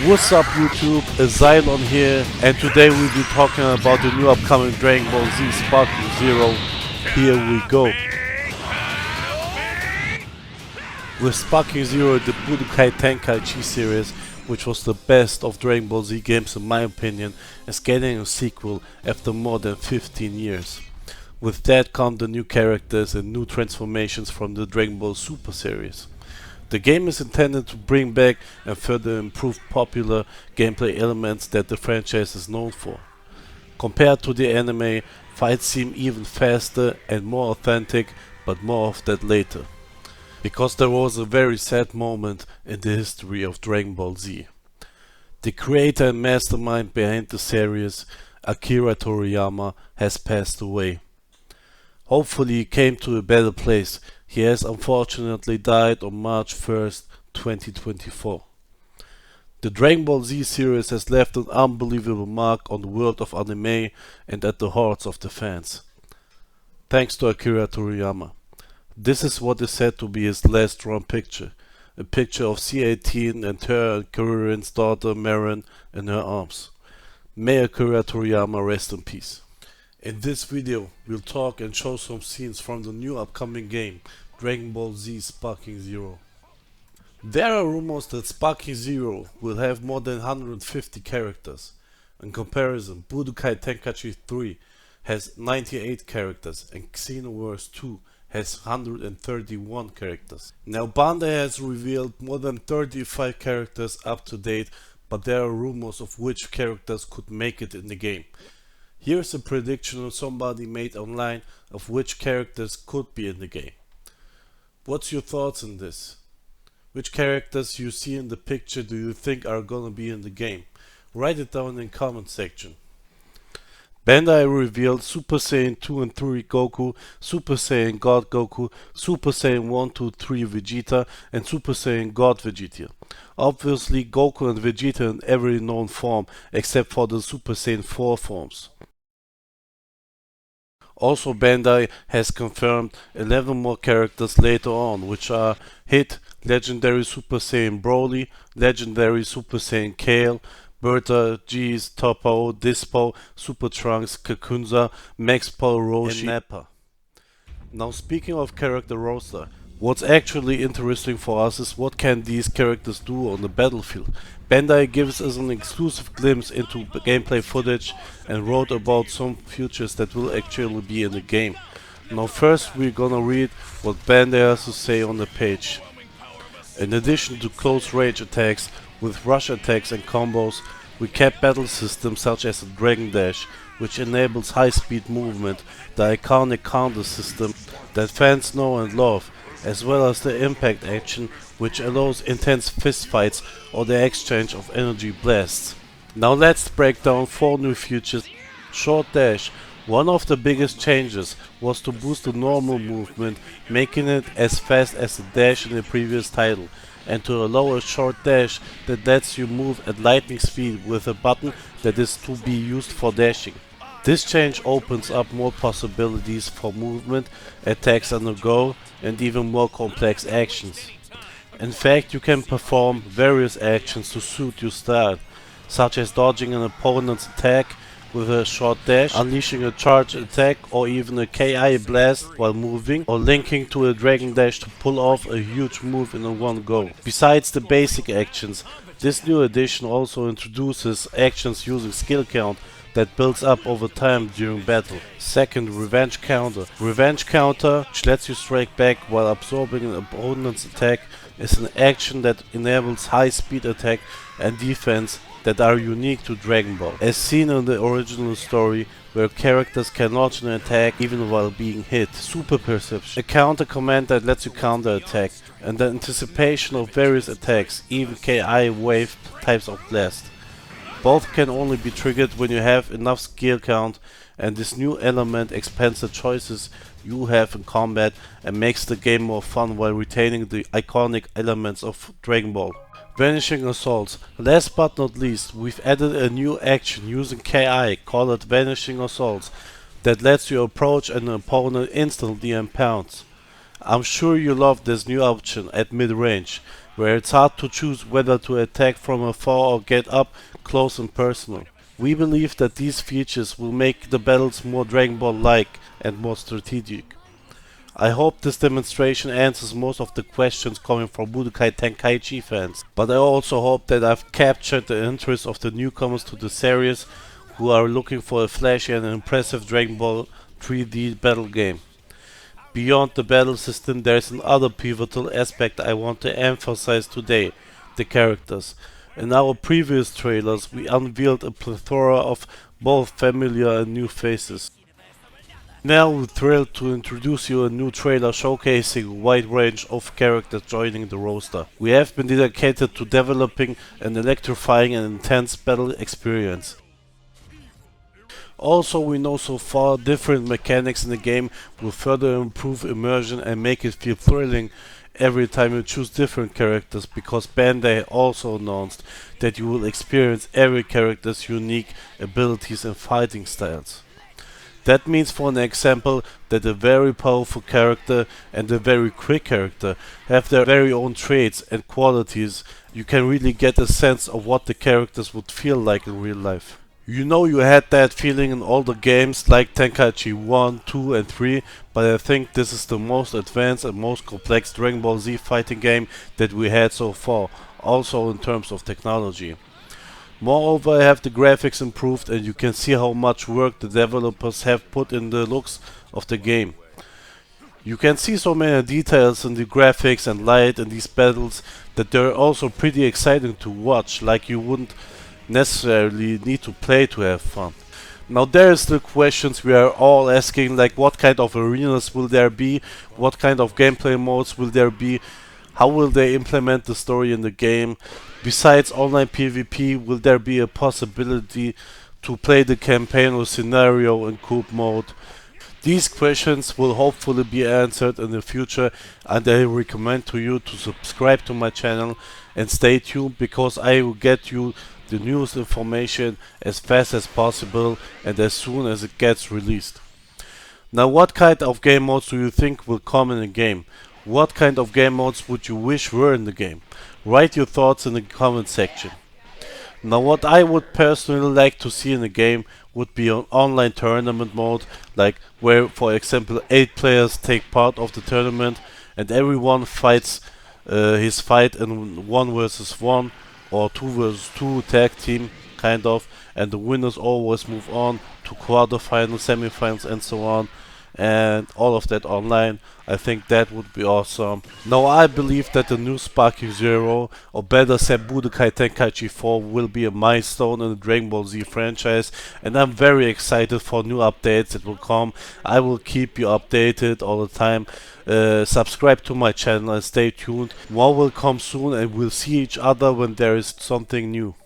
What's up YouTube, Xylon here, and today we'll be talking about the new upcoming Dragon Ball Z Sparking Zero. Here we go. With Sparking Zero, the Budokai Tenkaichi series, which was the best of Dragon Ball Z games in my opinion, is getting a sequel after more than 15 years. With that come the new characters and new transformations from the Dragon Ball Super series. The game is intended to bring back and further improve popular gameplay elements that the franchise is known for. Compared to the anime, fights seem even faster and more authentic, but more of that later. Because there was a very sad moment in the history of Dragon Ball Z. The creator and mastermind behind the series, Akira Toriyama, has passed away. Hopefully he came to a better place. He has unfortunately died on March 1st, 2024. The Dragon Ball Z series has left an unbelievable mark on the world of anime and at the hearts of the fans. Thanks to Akira Toriyama. This is what is said to be his last drawn picture. A picture of C-18 and her and Kuririn's daughter Marin in her arms. May Akira Toriyama rest in peace. In this video, we'll talk and show some scenes from the new upcoming game, Dragon Ball Z Sparking Zero. There are rumors that Sparking Zero will have more than 150 characters. In comparison, Budokai Tenkaichi 3 has 98 characters and Xenoverse 2 has 131 characters. Now Bandai has revealed more than 35 characters up to date, but there are rumors of which characters could make it in the game. Here's a prediction somebody made online of which characters could be in the game. What's your thoughts on this? Which characters you see in the picture do you think are gonna be in the game? Write it down in the comment section. Bandai revealed Super Saiyan 2 and 3 Goku, Super Saiyan God Goku, Super Saiyan 1, 2, 3 Vegeta, and Super Saiyan God Vegeta. Obviously Goku and Vegeta in every known form except for the Super Saiyan 4 forms. Also Bandai has confirmed 11 more characters later on, which are Hit, Legendary Super Saiyan Broly, Legendary Super Saiyan Kale, Berta, Geese, Toppo, Dispo, Super Trunks, Kakunza, Max Paul Roshi, and Nappa. Now speaking of character roster, what's actually interesting for us is what can these characters do on the battlefield. Bandai gives us an exclusive glimpse into gameplay footage and wrote about some features that will actually be in the game. Now first we're gonna read what Bandai has to say on the page. In addition to close range attacks with rush attacks and combos, we kept battle systems such as the Dragon Dash, which enables high speed movement, the iconic counter system that fans know and love, as well as the impact action, which allows intense fistfights or the exchange of energy blasts. Now let's break down 4 new features. Short dash. One of the biggest changes was to boost the normal movement, making it as fast as the dash in the previous title, and to allow a short dash that lets you move at lightning speed with a button that is to be used for dashing. This change opens up more possibilities for movement, attacks on the go, and even more complex actions. In fact, you can perform various actions to suit your style, such as dodging an opponent's attack with a short dash, unleashing a charge attack or even a KI blast while moving, or linking to a Dragon Dash to pull off a huge move in one go. Besides the basic actions, this new edition also introduces actions using skill count that builds up over time during battle. Second, Revenge Counter. Revenge Counter, which lets you strike back while absorbing an opponent's attack, is an action that enables high speed attack and defense that are unique to Dragon Ball, as seen in the original story where characters can launch an attack even while being hit. Super Perception, a counter command that lets you counter attack, and the anticipation of various attacks, even KI wave types of blast. Both can only be triggered when you have enough skill count, and this new element expands the choices you have in combat and makes the game more fun while retaining the iconic elements of Dragon Ball. Vanishing Assaults. Last but not least, we've added a new action using KI called Vanishing Assaults that lets you approach an opponent instantly and pounce. I'm sure you love this new option at mid-range. where it's hard to choose whether to attack from afar or get up close and personal. We believe that these features will make the battles more Dragon Ball-like and more strategic. I hope this demonstration answers most of the questions coming from Budokai Tenkaichi fans, but I also hope that I've captured the interest of the newcomers to the series who are looking for a flashy and impressive Dragon Ball 3D battle game. Beyond the battle system, there's another pivotal aspect I want to emphasize today: the characters. In our previous trailers, we unveiled a plethora of both familiar and new faces. Now we're thrilled to introduce you a new trailer showcasing a wide range of characters joining the roster. We have been dedicated to developing an electrifying and intense battle experience. Also, we know so far different mechanics in the game will further improve immersion and make it feel thrilling every time you choose different characters, because Bandai also announced that you will experience every character's unique abilities and fighting styles. That means, for an example, that a very powerful character and a very quick character have their very own traits and qualities. You can really get a sense of what the characters would feel like in real life. You know, you had that feeling in all the games like Tenkaichi 1, 2 and 3, but I think this is the most advanced and most complex Dragon Ball Z fighting game that we had so far, also in terms of technology. Moreover, I have the graphics improved, and you can see how much work the developers have put in the looks of the game. You can see so many details in the graphics and light in these battles that they're also pretty exciting to watch, like you wouldn't necessarily need to play to have fun. Now there is the questions we are all asking, like what kind of arenas will there be, what kind of gameplay modes will there be, how will they implement the story in the game. Besides online PvP, will there be a possibility to play the campaign or scenario in co-op mode? These questions will hopefully be answered in the future, and I recommend to you to subscribe to my channel and stay tuned, because I will get you the newest information as fast as possible and as soon as it gets released. Now, what kind of game modes do you think will come in the game? What kind of game modes would you wish were in the game? Write your thoughts in the comment section. Now, what I would personally like to see in the game would be an online tournament mode, like where, for example, 8 players take part of the tournament and everyone fights his fight in 1 versus 1 or 2 versus 2 tag team kind of, and the winners always move on to quarterfinals, semifinals and so on, and all of that online. I think that would be awesome. Now I believe that the new Sparking Zero, or better said Budokai Tenkaichi 4, will be a milestone in the Dragon Ball Z franchise, and I'm very excited for new updates that will come. I will keep you updated all the time. Subscribe to my channel and stay tuned. More will come soon, and we'll see each other when there is something new.